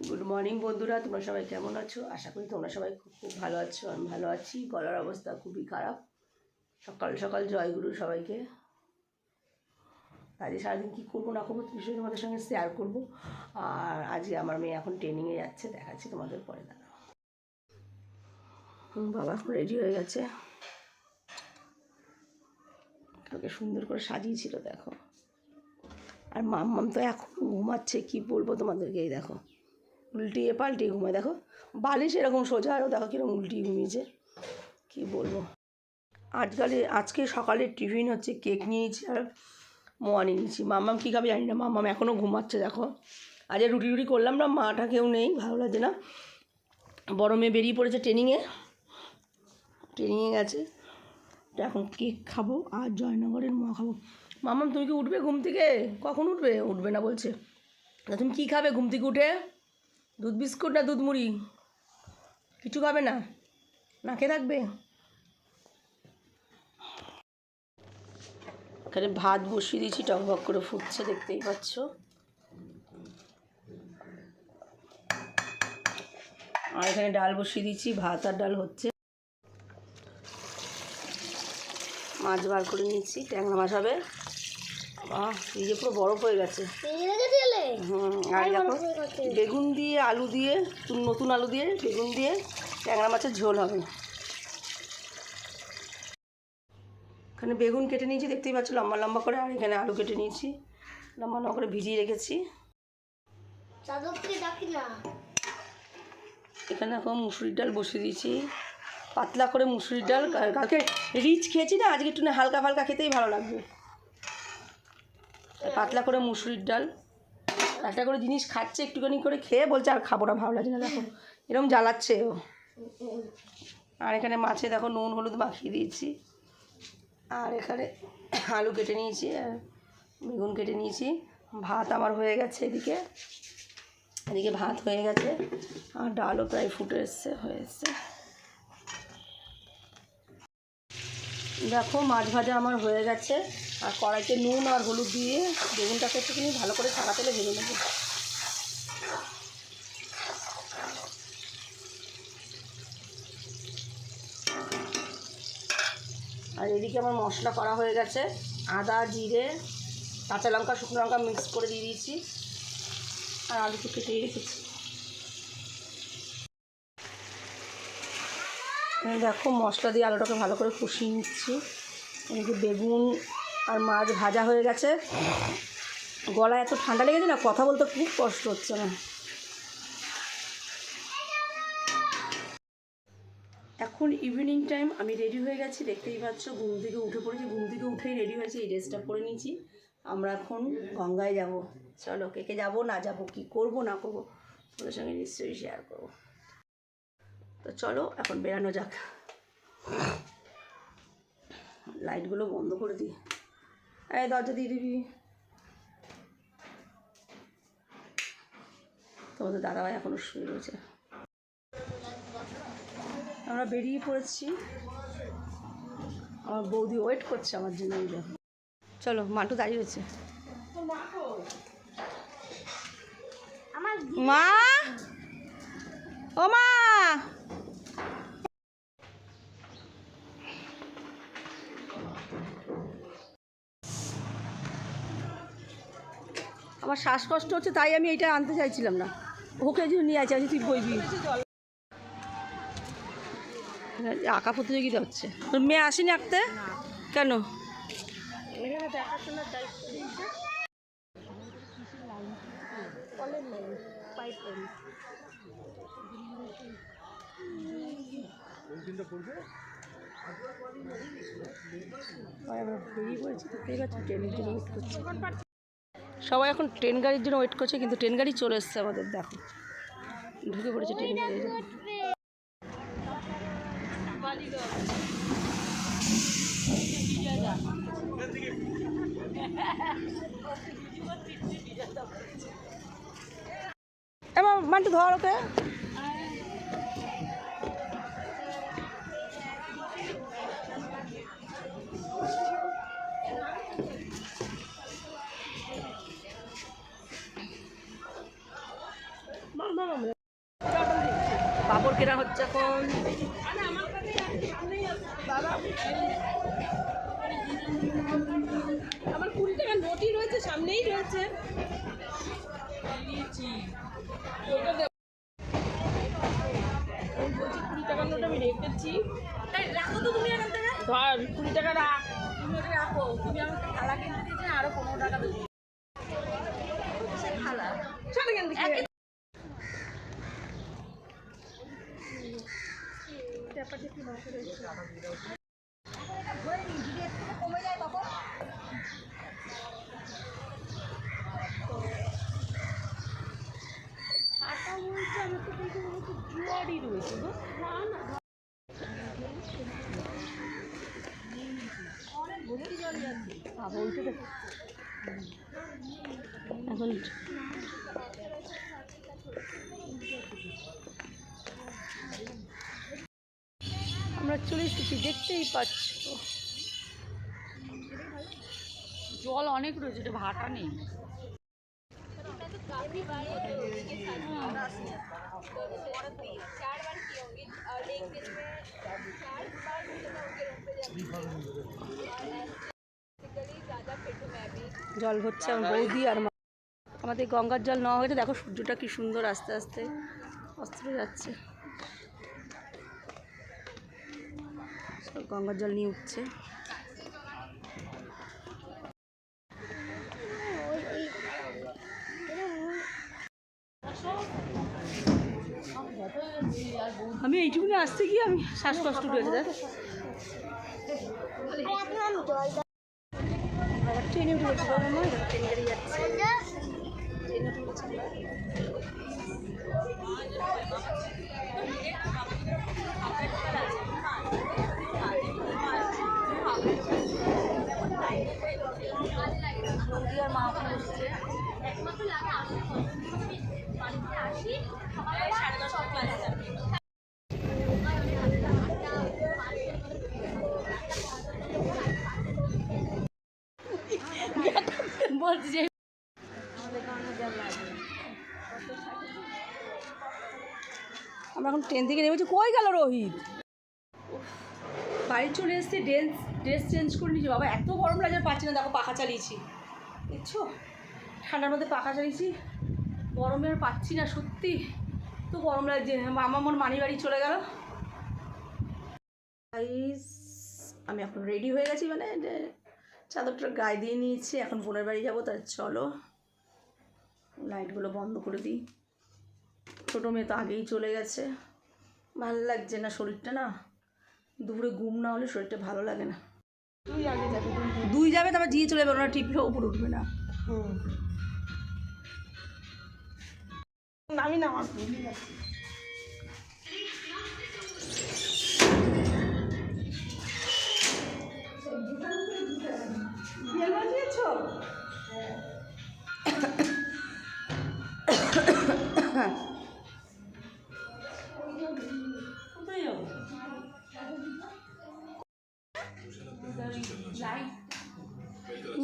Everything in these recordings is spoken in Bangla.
গুড মর্নিং বন্ধুরা, তোমরা সবাই কেমন আছো? আশা করি তোমরা সবাই খুব খুব ভালো আছো। আমি ভালো আছি। গলার অবস্থা খুবই খারাপ। সকাল সকাল জয়গুরু সবাইকে। আজকে সারাদিন কী করবো না করবো বিষয় তোমাদের সঙ্গে শেয়ার করবো। আর আজকে আমার মেয়ে এখন ট্রেনিংয়ে যাচ্ছে, দেখাচ্ছি তোমাদের পরে। দাঁড়া, বাবা রেডি হয়ে গেছে, ওকে সুন্দর করে সাজিয়েছিল দেখো। আর মাম্মাম তো এখন ঘুমাচ্ছে, কি বলবো তোমাদেরকে। এই দেখো উল্টিয়ে পাল্টিয়ে ঘুমায়, দেখো বালিশ এরকম সোজা, আরও দেখো কীরকম উল্টিয়ে ঘুমিয়েছে, কী বলবো। আজকে সকালে টিফিন হচ্ছে কেক নিয়েছি আর মোয়া নিয়েছি। মাম্মাম কী খাবে জানি না, মাম্মাম এখনও ঘুমাচ্ছে দেখো। আজ রুটি রুটি করলাম না, মাটা কেউ নেই, ভালো লাগছে না। বড় মেয়ে বেরিয়ে পড়েছে ট্রেনিংয়ে গেছে। তো এখন কেক খাবো আর জয়নগরের মোয়া খাবো। মাম্মাম তুমি কি উঠবে ঘুম থেকে? কখন উঠবে? উঠবে না বলছে। তুমি কী খাবে ঘুম থেকে উঠে? দুধ বিস্কুট না দুধ মুড়ি? কিছু খাবে না? না খেয়ে থাকবে? এখানে ভাত বসিয়ে দিয়েছি, টকবক করে ফুটছে, দেখতেই পাচ্ছ। আর এখানে ডাল বসিয়ে দিয়েছি, ভাত আর ডাল হচ্ছে। মাছ বার করে নিয়েছি, ট্যাংরা মাছ হবে। এই যে পুরো বরফ হয়ে গেছে। আর দেখো বেগুন দিয়ে আলু দিয়ে, নতুন আলু দিয়ে বেগুন দিয়ে ট্যাংরা মাছের ঝোল হবে। এখানে বেগুন কেটে নিয়েছি, দেখতেই পাচ্ছ লম্বা লম্বা করে। আর এখানে আলু কেটে নিয়েছি, লম্বা লম্বা করে ভিজিয়ে রেখেছি। এখানে এখন মুসুরির ডাল বসিয়ে দিয়েছি, পাতলা করে মুসুরির ডাল। কালকে রিচ খেয়েছি না, আজকে একটু হালকা ফালকা খেতেই ভালো লাগবে। পাতলা করে মুসুরির ডাল, একটা করে জিনিস খাচ্ছে, একটুখানি করে খেয়ে বলছে আর খাবো না, ভালো লাগছে না। দেখো এরকম জ্বালাচ্ছে ও। আর এখানে মাছে দেখো নুন হলুদ মাখিয়ে দিয়েছি। আর এখানে আলু কেটে নিয়েছি আর বেগুন কেটে নিয়েছি। ভাত আমার হয়ে গেছে, এদিকে ভাত হয়ে গেছে আর ডালও প্রায় ফুটে হয়ে এসছে। দেখো মাছ ভাজা আমার হয়ে গেছে। আর কড়াইতে নুন আর হলুদ দিয়ে বেগুনটাকে একটুখানি ভালো করে ছাড়া তেলে ভেজে নেব। আর এদিকে আমার মশলা করা হয়ে গেছে, আদা জিরে কাঁচা লঙ্কা শুকনো লঙ্কা মিক্স করে দিয়ে দিয়েছি। আর আলুকে কেটে রেখেছি। দেখো মশলা দিয়ে আলুটাকে ভালো করে কষিয়ে নিচ্ছি। এদিকে বেগুন আর মাছ ভাজা হয়ে গেছে। গলায় এত ঠান্ডা লেগেছে না, কথা বলতে খুব কষ্ট হচ্ছে না। এখন ইভিনিং টাইম, আমি রেডি হয়ে গেছি, দেখতেই পাচ্ছ। ঘুম থেকে উঠে পড়েছি, ঘুম থেকে উঠেই রেডি হয়েছি, এই ড্রেসটা পরে নিয়েছি। আমরা এখন গঙ্গায় যাব। চলো কে কে যাবো না যাবো, কী করবো না করবো ওদের সঙ্গে নিশ্চয়ই শেয়ার করবো। তো চলো এখন বেরানো যাক। লাইটগুলো বন্ধ করে দিই। এই দরজা দিয়ে দিবি। তোমাদের দাদাভাই এখনও শুয়ে রয়েছে। আমরা বেরিয়ে পড়েছি, আমার বৌদি ওয়েট করছে আমার জন্য। চলো, মাটু দাঁড়িয়ে রয়েছে। মা, ও মা, আমার শ্বাসকষ্ট হচ্ছে, তাই আমি এইটা আনতে চাইছিলাম না। ওকে যে নিয়ে আছে, তুই বইবি। আঁকা প্রতিযোগিতা হচ্ছে, তোর মেয়ে আসেনি আঁকতে কেন? সবাই এখন ট্রেন গাড়ির জন্য ওয়েট করছে, কিন্তু ট্রেন গাড়ি চলে এসছে আমাদের। দেখো ঢুকে পড়েছে ট্রেন গাড়ি। এবার মানটু ধর ওকে। কাপড় কেনা হচ্ছে এখন। আমার 20 টাকা নোটই রয়েছে, সামনেই রয়েছে। 20 টাকার নোট আমি রেখেছি। রাখো তো তুমি এখান থেকে। ধর 20 টাকা রাখ। তুমি ওটা রাখো, তুমি আমাকে থালা কিনতে দিয়েছি আরো 15 টাকা দেবো। থালা চল এখান থেকে। ব্যাপারটা কি বসে রয়েছে? হাঁটা বলছে আমি তো দেখে মনে হচ্ছে জুয়ারই রয়েছে গো। ভর্তি জলই আছে। বলতে দেখো এখন আমরা চলে এসেছি, দেখতেই পাচ্ছ জল অনেক রয়েছে, এটা ভাটা নেই। জল হচ্ছে আমার বৌদি আর আমাদের গঙ্গার জল নেওয়া হয়েছে। দেখো সূর্যটা কি সুন্দর আস্তে আস্তে অস্ত যাচ্ছে, গঙ্গার জল নিয়ে উঠছে। আমি এইটুকুনি আসতে গিয়ে আমি শ্বাসকষ্ট রয়েছে। দেখ আবার ট্রেনে উঠে গেছি, বাবা মা ট্রেন গাড়ি যাচ্ছে, ট্রেনে উঠে গেছি। আর মা ওখানে বসছে। বলছি যে আমরা এখন ট্রেন থেকে নেমেছি। কই গেল রোহিত? বাড়ি চলে এসেছি, ড্রেস চেঞ্জ করে নিয়েছি। বাবা এত গরম লাগে পাচ্ছি না। দেখো পাখা চালিয়েছি, দেখছো ঠান্ডার মধ্যে পাখা চালিয়েছি, গরমে আর পাচ্ছি না। সত্যি তো গরম লাগছে। মামা মোর মানি বাড়ি চলে গেল। আমি এখন রেডি হয়ে গেছি, মানে চাদরটা গায়ে দিয়ে নিয়েছি। এখন বোনের বাড়ি যাবো, তার চলো লাইটগুলো বন্ধ করে দিই। ছোটো মেয়ে তো আগেই চলে গেছে, ভালো লাগছে না শরীরটা, না দুপুরে ঘুম না হলে শরীরটা ভালো লাগে না। দুই যাবে তারপর দিয়ে চলে যাবে, ওরা টিপলে উপরে উঠবে না। আমি না আমার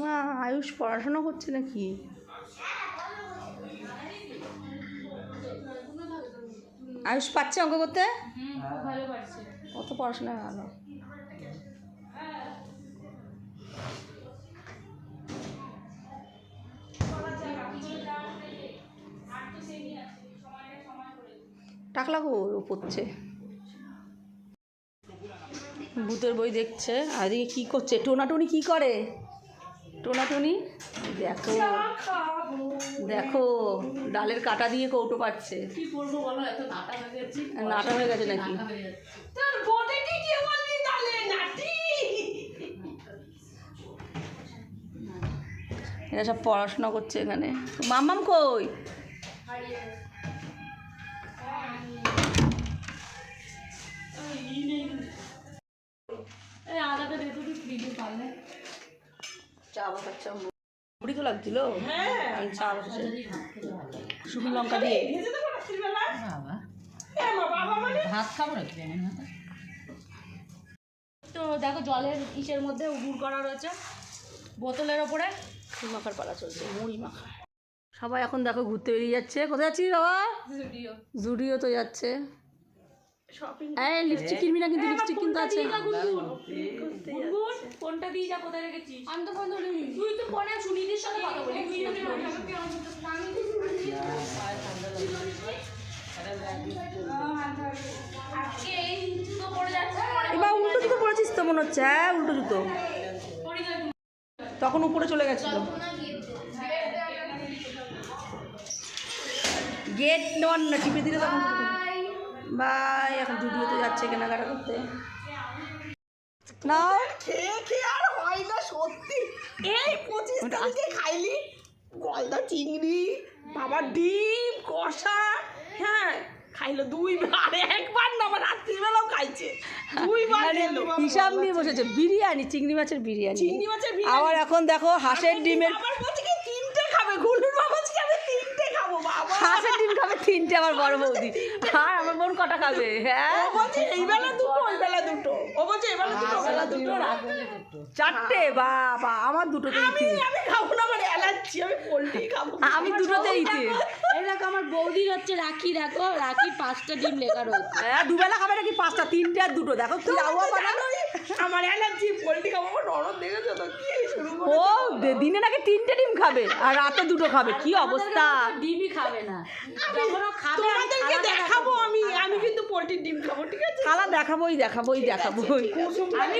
না আয়ুষ পড়াশোনা করছে নাকি? আয়ুষ পাচ্ছে অঙ্ক করতে? কত পড়াশোনা ভালো। টাকলা গো ও পড়ছে, ভূতের বই দেখছে। আর এদিকে কী করছে? টোনাটুনি কি করে? টোনাটুনি দেখো দেখো ডালের কাটা দিয়ে কৌটো পাচ্ছে। কি করবো বলো, এত নাটা হয়ে গেছি। নাটা হয়ে গেছে নাকি? তোর বোনে কি কি বললি তাহলে নাটি? এরা সব পড়াশোনা করছে এখানে। মাম্মাম কই? এই আদাটা দে তো ফ্রিজে পারলে। চা বসাচ্ছে, মুড়ি তো লাগছিল। হ্যাঁ আমি চা বসেছে শুকনো লঙ্কা দিয়ে। ভাত খাবো না তো দেখো জলের ইসের মধ্যে গুড় করা রয়েছে বোতলের ওপরে। মুড়ি মাখার পালা চলছে, মুড়ি মাখা। সবাই এখন দেখো ঘুরতে বেরিয়ে যাচ্ছে। কোথায় যাচ্ছিস বাবা? জুডিও তো যাচ্ছে। শপিং এই লিপস্টিক কিনবি না কিন্তু লিপস্টিক কিন্তু আছে ফোনটা দিয়ে যা কোথায় রেখেছিস আমি তো ফোন ধরিনি তুই তো ফোনে সুনীতির সাথে কথা বলি তুই যদি আজকে এই জুতো পরে যাচ্ছে এবার উল্টো জুতো পরেছিস তো মনে হচ্ছে। হ্যাঁ উল্টো জুতো তখন উপরে চলে গেছিল। গেট নেওয়ার না টিপে দিলে তখন ভাই এখন জুডিওতে যাচ্ছে কেনাকাটা করতে। না খেয়ে খেয়ে আর হয় না সত্যি। এই 25 তারিখে খাইলি গলদা চিংড়ি, বাবা ডিম কষা, হ্যাঁ খাইলো 2 বার, একবার না আমার রাত্রিবেলাও খাইছে 2 বার খেলো। হিসাব নিয়ে বসেছে বিরিয়ানি, চিংড়ি মাছের বিরিয়ানি, আবার এখন দেখো হাঁসের ডিমের, আমার বলছে কি 3টে খাবে, গুলুর বাবা বলছে আমি 3টে খাবো, বাবা হাঁসের ডিম খাবে 3টে আমার বড় বৌদি, আর আমার বোন কটা খাবে? হ্যাঁ ও বলছে এই বেলা দুটো ওই বেলা দুটো, ও বলছে এই বেলা দুটো বেলা দুটো রাত 4টে, বাবা আমার দুটোতেই আমি খাবো না, আমার অ্যালার্জি, আমি পোল্ট্রি খাবো, আমি দুটোতেই এই দেখো আমার বৌদির হচ্ছে রাখি, দেখো রাখি 5টা ডিম লেখা রয়েছে। হ্যাঁ দুবেলা খাবে নাকি 5টা, 3টে আর 2টো, দেখো কি আওয়া বানানো, আমার অ্যালার্জি, পোল্ট্রি খাবো, আমার নরম দেখেছো তো কি শুরু করে, ও দিনে নাকি 3টে ডিম খাবে আর রাতে 2টো খাবে, কি অবস্থা, ডিমই খাবে না, যখন ও খাবে তোমাদেরকে দেখাবো আমি, আমি কিন্তু পোল্ট্রির ডিম খাবো, ঠিক আছে খালা দেখাবোই দেখাবোই। আমি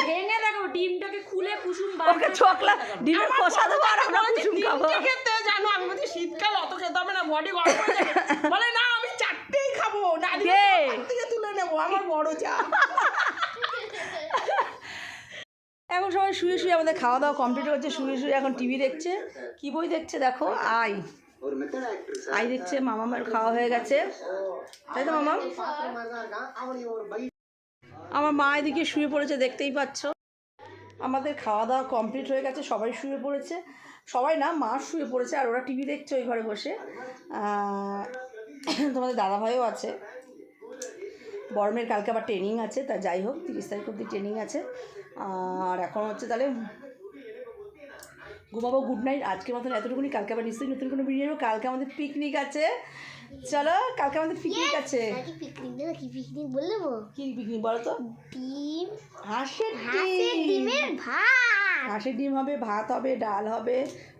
ভেঙে দেখো ডিমটাকে খুলে কুসুম ওকে চকলা ডিমের খোসা দেবো আর আমরা কুসুম খাবো। খেতে জানো আমি বলছি শীতকাল অত খেতে হবে না, বডি গরম হয়ে যাবে, বলে না আমি 4টেই খাবো, না থেকে তুলে নেবো, আমার বড় চা। এখন সবাই শুয়ে শুয়ে আমাদের খাওয়া দাওয়া কমপ্লিট হচ্ছে, শুয়ে শুয়ে এখন টিভি দেখছে। কি বই দেখছে দেখো, আই দেখছে। মামামের খাওয়া হয়ে গেছে তাই তো মামাম, আমার মা এদিকে শুয়ে পড়েছে দেখতেই পাচ্ছ। আমাদের খাওয়া দাওয়া কমপ্লিট হয়ে গেছে, সবাই শুয়ে পড়েছে, সবাই না মা শুয়ে পড়েছে আর ওরা টিভি দেখছে ওই ঘরে বসে। তোমাদের দাদাভাইও আছে, বর্মের কালকে আবার ট্রেনিং আছে, তা যাই হোক 30 তারিখ অবধি ট্রেনিং আছে। আর এখন হচ্ছে তাহলে ঘুমাবো, গুড নাইট, আজকের মতন এতটুকুনি, কালকে আবার নিশ্চয়ই নতুন কোনো ভিডিও নেবো। কালকে আমাদের পিকনিক আছে, চলো কালকে আমাদের পিকনিক আছে। কি পিকনিক বললে কি পিকনিক বলো তো? ডিম, হাঁসের ডিমের ভাত, হাঁসের ডিম হবে, ভাত হবে, ডাল হবে,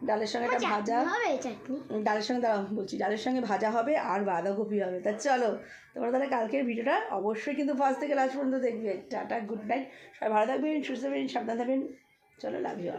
ডালের সঙ্গে একটা ভাজা হবে, চাটনি, ডালের সঙ্গে দাঁড়াও বলছি, ডালের সঙ্গে ভাজা হবে আর বাঁধাকপি হবে। তা চলো তোমরা তাহলে কালকের ভিডিওটা অবশ্যই কিন্তু ফার্স্ট থেকে লাস্ট পর্যন্ত দেখবে। টাটা, গুড নাইট, সবাই ভালো থাকবেন, সুস্থ থাকবেন, সাবধান থাকবেন, চলো লাভ ইউ।